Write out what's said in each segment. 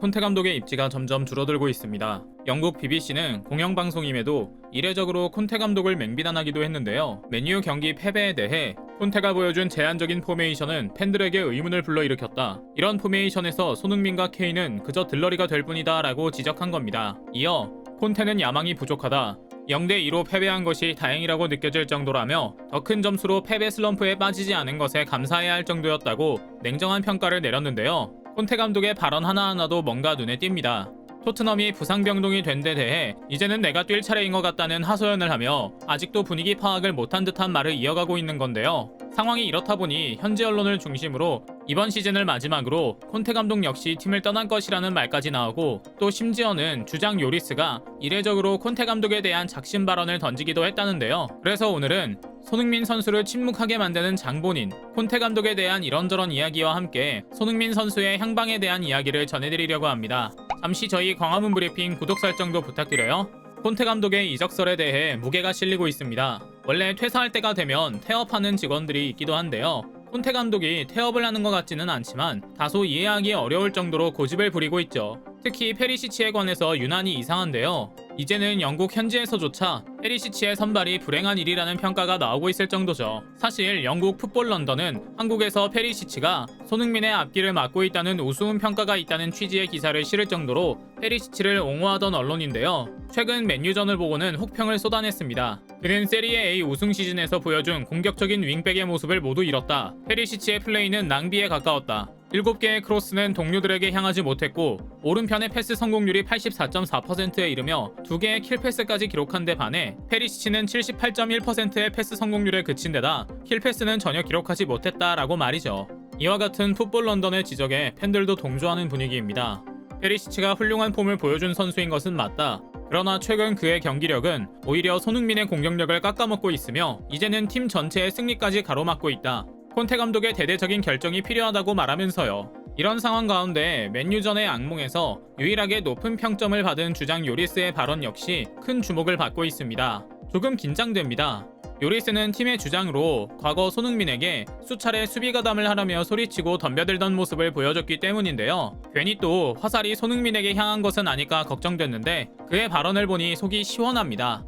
콘테 감독의 입지가 점점 줄어들고 있습니다. 영국 BBC는 공영방송임에도 이례적으로 콘테 감독을 맹비난하기도 했는데요. 맨유 경기 패배에 대해 콘테가 보여준 제한적인 포메이션은 팬들에게 의문을 불러일으켰다. 이런 포메이션에서 손흥민과 케인은 그저 들러리가 될 뿐이다 라고 지적한 겁니다. 이어 콘테는 야망이 부족하다. 0대2로 패배한 것이 다행이라고 느껴질 정도라며 더 큰 점수로 패배 슬럼프에 빠지지 않은 것에 감사해야 할 정도였다고 냉정한 평가를 내렸는데요. 콘테 감독의 발언 하나하나도 뭔가 눈에 띕니다. 토트넘이 부상 병동이 된 데 대해 이제는 내가 뛸 차례인 것 같다는 하소연을 하며 아직도 분위기 파악을 못한 듯한 말을 이어가고 있는 건데요. 상황이 이렇다 보니 현지 언론을 중심으로 이번 시즌을 마지막으로 콘테 감독 역시 팀을 떠날 것이라는 말까지 나오고, 또 심지어는 주장 요리스가 이례적으로 콘테 감독에 대한 작심 발언을 던지기도 했다는데요. 그래서 오늘은 손흥민 선수를 침묵하게 만드는 장본인 콘테 감독에 대한 이런저런 이야기와 함께 손흥민 선수의 향방에 대한 이야기를 전해드리려고 합니다. 잠시 저희 광화문 브리핑 구독 설정도 부탁드려요. 콘테 감독의 이적설에 대해 무게가 실리고 있습니다. 원래 퇴사할 때가 되면 태업하는 직원들이 있기도 한데요. 콘테 감독이 태업을 하는 것 같지는 않지만 다소 이해하기 어려울 정도로 고집을 부리고 있죠. 특히 페리시치에 관해서 유난히 이상한데요. 이제는 영국 현지에서조차 페리시치의 선발이 불행한 일이라는 평가가 나오고 있을 정도죠. 사실 영국 풋볼 런던은 한국에서 페리시치가 손흥민의 앞길을 막고 있다는 우스운 평가가 있다는 취지의 기사를 실을 정도로 페리시치를 옹호하던 언론인데요. 최근 맨유전을 보고는 혹평을 쏟아냈습니다. 그는 세리에 A 우승 시즌에서 보여준 공격적인 윙백의 모습을 모두 잃었다. 페리시치의 플레이는 낭비에 가까웠다. 7개의 크로스는 동료들에게 향하지 못했고 오른편의 패스 성공률이 84.4%에 이르며 2개의 킬패스까지 기록한 데 반해 페리시치는 78.1%의 패스 성공률에 그친 데다 킬패스는 전혀 기록하지 못했다라고 말이죠. 이와 같은 풋볼 런던의 지적에 팬들도 동조하는 분위기입니다. 페리시치가 훌륭한 폼을 보여준 선수인 것은 맞다. 그러나 최근 그의 경기력은 오히려 손흥민의 공격력을 깎아먹고 있으며 이제는 팀 전체의 승리까지 가로막고 있다. 콘테 감독의 대대적인 결정이 필요하다고 말하면서요. 이런 상황 가운데 맨유전의 악몽에서 유일하게 높은 평점을 받은 주장 요리스의 발언 역시 큰 주목을 받고 있습니다. 조금 긴장됩니다. 요리스는 팀의 주장으로 과거 손흥민에게 수차례 수비 가담을 하라며 소리치고 덤벼들던 모습을 보여줬기 때문인데요. 괜히 또 화살이 손흥민에게 향한 것은 아닐까 걱정됐는데 그의 발언을 보니 속이 시원합니다.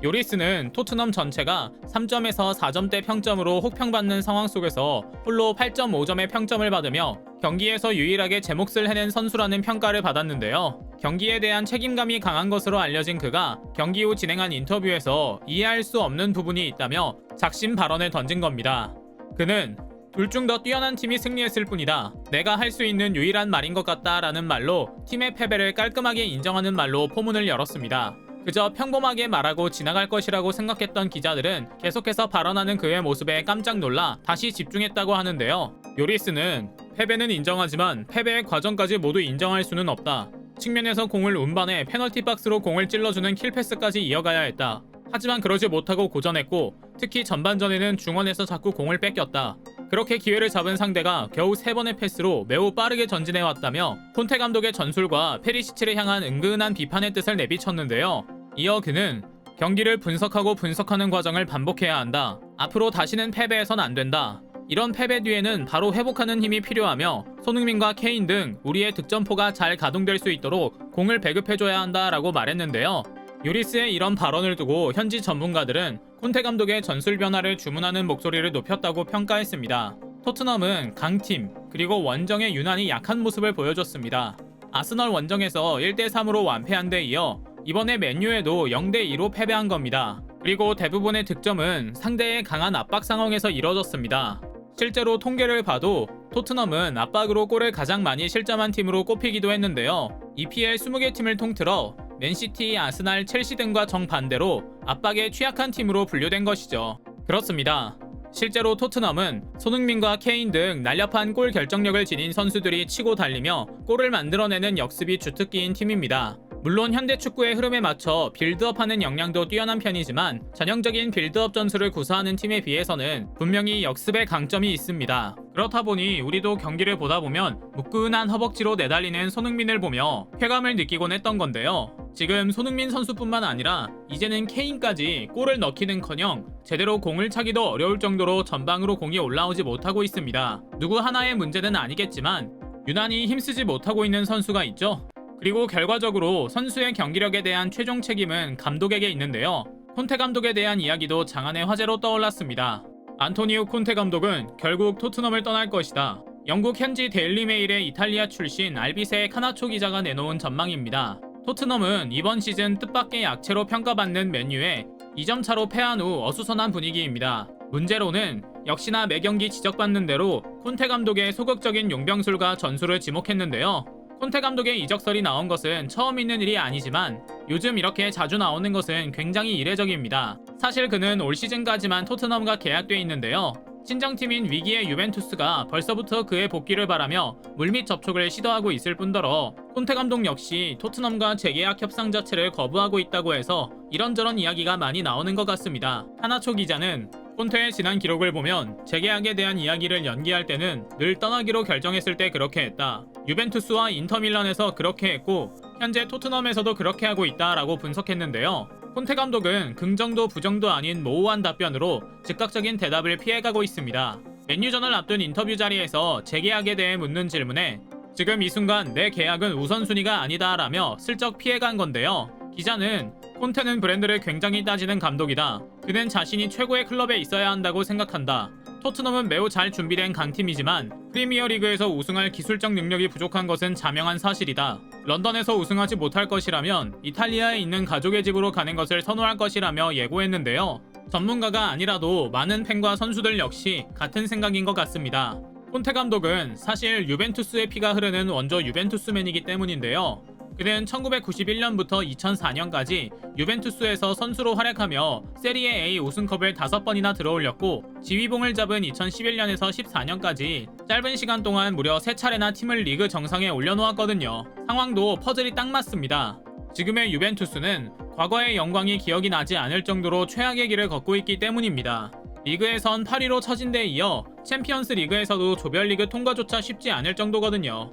요리스는 토트넘 전체가 3점에서 4점대 평점으로 혹평받는 상황 속에서 홀로 8.5점의 평점을 받으며 경기에서 유일하게 제 몫을 해낸 선수라는 평가를 받았는데요. 경기에 대한 책임감이 강한 것으로 알려진 그가 경기 후 진행한 인터뷰에서 이해할 수 없는 부분이 있다며 작심 발언을 던진 겁니다. 그는 둘 중 더 뛰어난 팀이 승리했을 뿐이다. 내가 할 수 있는 유일한 말인 것 같다 라는 말로 팀의 패배를 깔끔하게 인정하는 말로 포문을 열었습니다. 그저 평범하게 말하고 지나갈 것이라고 생각했던 기자들은 계속해서 발언하는 그의 모습에 깜짝 놀라 다시 집중했다고 하는데요. 요리스는 패배는 인정하지만 패배의 과정까지 모두 인정할 수는 없다. 측면에서 공을 운반해 페널티 박스로 공을 찔러주는 킬패스까지 이어가야 했다. 하지만 그러지 못하고 고전했고 특히 전반전에는 중원에서 자꾸 공을 뺏겼다. 그렇게 기회를 잡은 상대가 겨우 3번의 패스로 매우 빠르게 전진해왔다며 콘테 감독의 전술과 페리시치를 향한 은근한 비판의 뜻을 내비쳤는데요. 이어 그는 경기를 분석하고 분석하는 과정을 반복해야 한다. 앞으로 다시는 패배해선 안 된다. 이런 패배 뒤에는 바로 회복하는 힘이 필요하며 손흥민과 케인 등 우리의 득점포가 잘 가동될 수 있도록 공을 배급해줘야 한다라고 말했는데요. 요리스의 이런 발언을 두고 현지 전문가들은 콘테 감독의 전술 변화를 주문하는 목소리를 높였다고 평가했습니다. 토트넘은 강팀 그리고 원정에 유난히 약한 모습을 보여줬습니다. 아스널 원정에서 1대3으로 완패한 데 이어 이번에 맨유에도 0대2로 패배한 겁니다. 그리고 대부분의 득점은 상대의 강한 압박 상황에서 이뤄졌습니다. 실제로 통계를 봐도 토트넘은 압박으로 골을 가장 많이 실점한 팀으로 꼽히기도 했는데요. EPL 20개 팀을 통틀어 맨시티, 아스날, 첼시 등과 정반대로 압박에 취약한 팀으로 분류된 것이죠. 그렇습니다. 실제로 토트넘은 손흥민과 케인 등 날렵한 골 결정력을 지닌 선수들이 치고 달리며 골을 만들어내는 역습이 주특기인 팀입니다. 물론 현대 축구의 흐름에 맞춰 빌드업하는 역량도 뛰어난 편이지만 전형적인 빌드업 전술을 구사하는 팀에 비해서는 분명히 역습의 강점이 있습니다. 그렇다 보니 우리도 경기를 보다 보면 무끈한 허벅지로 내달리는 손흥민을 보며 쾌감을 느끼곤 했던 건데요. 지금 손흥민 선수뿐만 아니라 이제는 케인까지 골을 넣기는커녕 제대로 공을 차기도 어려울 정도로 전방으로 공이 올라오지 못하고 있습니다. 누구 하나의 문제는 아니겠지만 유난히 힘쓰지 못하고 있는 선수가 있죠. 그리고 결과적으로 선수의 경기력에 대한 최종 책임은 감독에게 있는데요. 콘테 감독에 대한 이야기도 장안의 화제로 떠올랐습니다. 안토니오 콘테 감독은 결국 토트넘을 떠날 것이다. 영국 현지 데일리메일의 이탈리아 출신 알비세 카나초 기자가 내놓은 전망입니다. 토트넘은 이번 시즌 뜻밖의 약체로 평가받는 맨유에 2점 차로 패한 후 어수선한 분위기입니다. 문제로는 역시나 매경기 지적받는 대로 콘테 감독의 소극적인 용병술과 전술을 지목했는데요. 콘테 감독의 이적설이 나온 것은 처음 있는 일이 아니지만 요즘 이렇게 자주 나오는 것은 굉장히 이례적입니다. 사실 그는 올 시즌까지만 토트넘과 계약돼 있는데요. 친정팀인 위기의 유벤투스가 벌써부터 그의 복귀를 바라며 물밑 접촉을 시도하고 있을 뿐더러 콘테 감독 역시 토트넘과 재계약 협상 자체를 거부하고 있다고 해서 이런저런 이야기가 많이 나오는 것 같습니다. 하나초 기자는 콘테의 지난 기록을 보면 재계약에 대한 이야기를 연기할 때는 늘 떠나기로 결정했을 때 그렇게 했다. 유벤투스와 인터밀란에서 그렇게 했고 현재 토트넘에서도 그렇게 하고 있다라고 분석했는데요. 콘테 감독은 긍정도 부정도 아닌 모호한 답변으로 즉각적인 대답을 피해가고 있습니다. 맨유전을 앞둔 인터뷰 자리에서 재계약에 대해 묻는 질문에 지금 이 순간 내 계약은 우선순위가 아니다 라며 슬쩍 피해간 건데요. 기자는 콘테는 브랜드를 굉장히 따지는 감독이다. 그는 자신이 최고의 클럽에 있어야 한다고 생각한다. 토트넘은 매우 잘 준비된 강팀이지만 프리미어리그에서 우승할 기술적 능력이 부족한 것은 자명한 사실이다. 런던에서 우승하지 못할 것이라면 이탈리아에 있는 가족의 집으로 가는 것을 선호할 것이라며 예고했는데요. 전문가가 아니라도 많은 팬과 선수들 역시 같은 생각인 것 같습니다. 콘테 감독은 사실 유벤투스의 피가 흐르는 원조 유벤투스맨이기 때문인데요. 그는 1991년부터 2004년까지 유벤투스에서 선수로 활약하며 세리에 A 우승컵을 5번이나 들어올렸고 지휘봉을 잡은 2011년에서 14년까지 짧은 시간 동안 무려 3차례나 팀을 리그 정상에 올려놓았거든요. 상황도 퍼즐이 딱 맞습니다. 지금의 유벤투스는 과거의 영광이 기억이 나지 않을 정도로 최악의 길을 걷고 있기 때문입니다. 리그에선 8위로 처진 데 이어 챔피언스 리그에서도 조별리그 통과조차 쉽지 않을 정도거든요.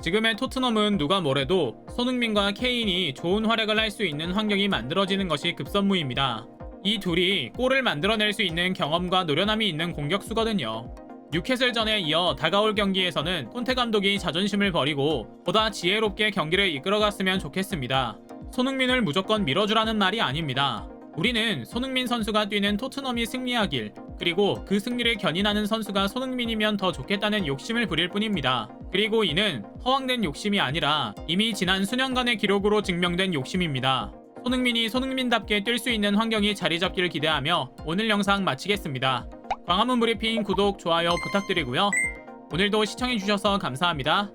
지금의 토트넘은 누가 뭐래도 손흥민과 케인이 좋은 활약을 할 수 있는 환경이 만들어지는 것이 급선무입니다. 이 둘이 골을 만들어낼 수 있는 경험과 노련함이 있는 공격수거든요. 뉴캐슬전에 이어 다가올 경기에서는 콘테 감독이 자존심을 버리고 보다 지혜롭게 경기를 이끌어갔으면 좋겠습니다. 손흥민을 무조건 밀어주라는 말이 아닙니다. 우리는 손흥민 선수가 뛰는 토트넘이 승리하길, 그리고 그 승리를 견인하는 선수가 손흥민이면 더 좋겠다는 욕심을 부릴 뿐입니다. 그리고 이는 허황된 욕심이 아니라 이미 지난 수년간의 기록으로 증명된 욕심입니다. 손흥민이 손흥민답게 뛸 수 있는 환경이 자리 잡기를 기대하며 오늘 영상 마치겠습니다. 광화문 브리핑 구독, 좋아요 부탁드리고요. 오늘도 시청해주셔서 감사합니다.